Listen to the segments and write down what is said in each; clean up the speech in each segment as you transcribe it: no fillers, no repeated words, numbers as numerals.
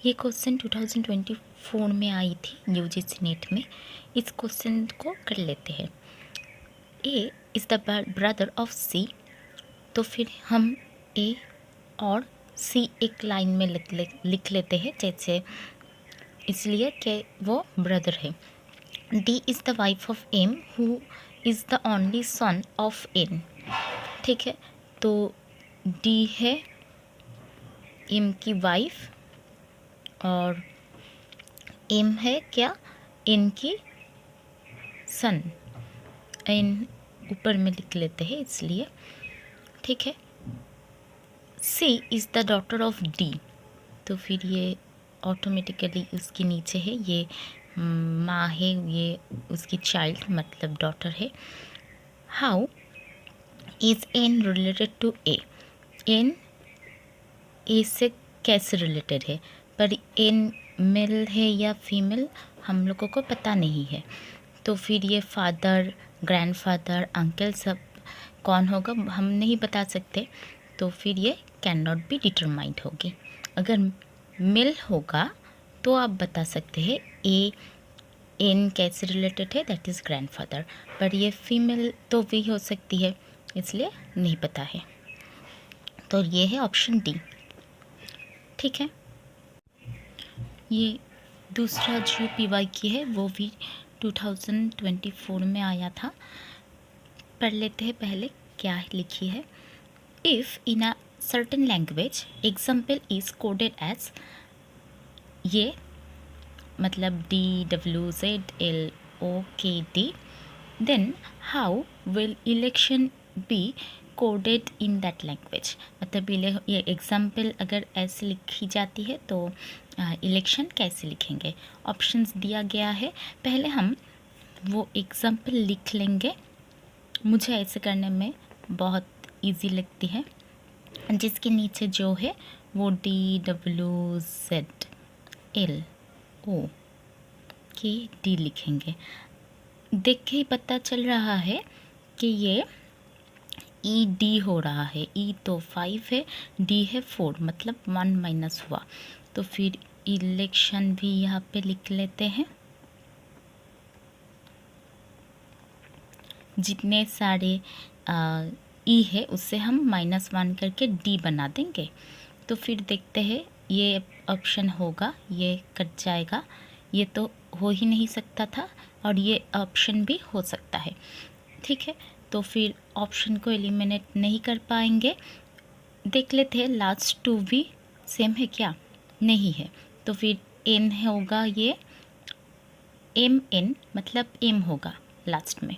ये क्वेश्चन 2024 में आई थी यूजीसी नेट में। इस क्वेश्चन को कर लेते हैं। A is the brother of C, तो फिर हम ए और सी एक लाइन में लिख लेते हैं, जैसे इसलिए कि वो ब्रदर है। D is the wife of M who is the only son of N. ठीक है, तो डी है एम की वाइफ और एम है क्या, एन की सन। एन ऊपर में लिख लेते हैं इसलिए। ठीक है, C is the daughter of D, तो फिर ये ऑटोमेटिकली उसके नीचे है, ये माँ है, ये उसकी चाइल्ड मतलब डॉटर है। How is N related to A, N A से कैसे रिलेटेड है, पर एन मेल है या फीमेल हम लोगों को पता नहीं है। तो फिर ये फादर, ग्रैंडफादर, अंकल सब कौन होगा हम नहीं बता सकते, तो फिर ये कैन नॉट बी डिटरमाइंड होगी। अगर मेल होगा तो आप बता सकते हैं ए एन कैसे रिलेटेड है, दैट इज़ ग्रैंडफादर, पर ये फीमेल तो भी हो सकती है इसलिए नहीं पता है। तो ये है ऑप्शन डी। ठीक है, ये दूसरा जो पीवाई की है वो भी 2024 में आया था। पढ़ लेते हैं पहले क्या लिखी है। If in a certain language example is coded as, ये मतलब DWZLOKD, then how will election be coded in that language. मतलब ये एग्जाम्पल अगर ऐसे लिखी जाती है तो इलेक्शन कैसे लिखेंगे। ऑप्शंस दिया गया है, पहले हम वो एग्जाम्पल लिख लेंगे। मुझे ऐसे करने में बहुत इजी लगती है। जिसके नीचे जो है वो DWZLOKD लिखेंगे। देख के ही पता चल रहा है कि ये ED हो रहा है। E तो 5 है, D है 4, मतलब 1 माइनस हुआ। तो फिर इलेक्शन भी यहाँ पे लिख लेते हैं। जितने सारे E है उससे हम -1 करके D बना देंगे। तो फिर देखते हैं ये ऑप्शन होगा, ये कट जाएगा, ये तो हो ही नहीं सकता था, और ये ऑप्शन भी हो सकता है। ठीक है, तो फिर ऑप्शन को एलिमिनेट नहीं कर पाएंगे। देख लेते हैं लास्ट टू भी सेम है क्या, नहीं है, तो फिर N होगा, ये MN मतलब M होगा लास्ट में।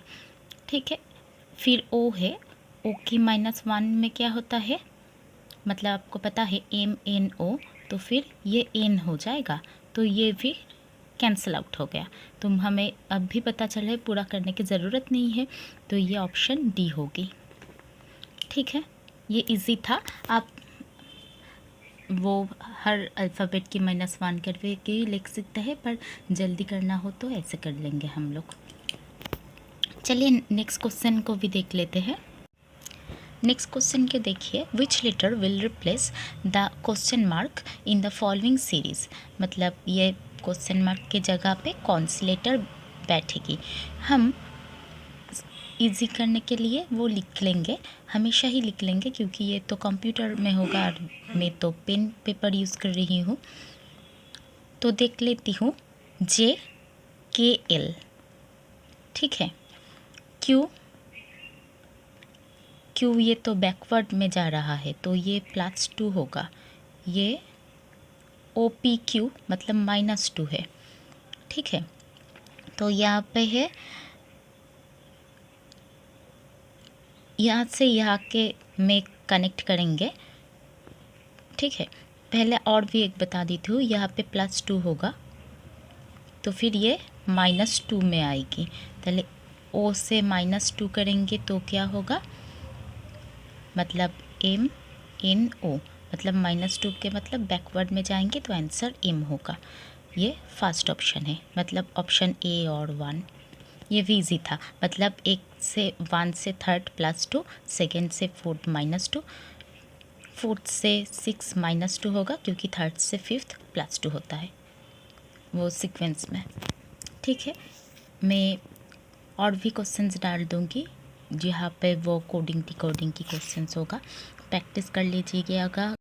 ठीक है, फिर O है, O की -1 में क्या होता है, मतलब आपको पता है MNO, तो फिर ये N हो जाएगा, तो ये भी कैंसिल आउट हो गया। तो हमें अब भी पता चला है पूरा करने की ज़रूरत नहीं है, तो ये ऑप्शन डी होगी। ठीक है, ये इजी था। आप वो हर अल्फ़ाबेट की -1 करके लिख सकते हैं, पर जल्दी करना हो तो ऐसे कर लेंगे हम लोग। चलिए नेक्स्ट क्वेश्चन को भी देख लेते हैं। नेक्स्ट क्वेश्चन के देखिए, which letter will replace the question mark in the following series. मतलब ये क्वेश्चन मार्क के जगह पे कौन सी लेटर बैठेगी। हम इजी करने के लिए वो लिख लेंगे, हमेशा ही लिख लेंगे, क्योंकि ये तो कंप्यूटर में होगा और मैं तो पेन पेपर यूज़ कर रही हूँ। तो देख लेती हूँ JKL। ठीक है, Q ये तो बैकवर्ड में जा रहा है, तो ये +2 होगा। ये OPQ मतलब -2 है। ठीक है, तो यहाँ पे है, यहाँ से यहाँ के में कनेक्ट करेंगे। ठीक है, पहले और भी एक बता देती हूँ, यहाँ पे +2 होगा, तो फिर ये -2 में आएगी। पहले O से -2 करेंगे तो क्या होगा, मतलब MNO, मतलब -2 के मतलब बैकवर्ड में जाएंगे तो आंसर M होगा। ये फर्स्ट ऑप्शन है, मतलब ऑप्शन A और 1। ये भी ईजी था, मतलब 1 से 3rd +2, सेकेंड से 4th -2, फोर्थ से 6 माइनस 2 होगा, क्योंकि थर्ड से फिफ्थ प्लस 2 होता है वो सीक्वेंस में। ठीक है, मैं और भी क्वेश्चंस डाल दूँगी जहाँ पे वो कोडिंग डिकोडिंग की क्वेश्चंस होगा, प्रैक्टिस कर लीजिएगा।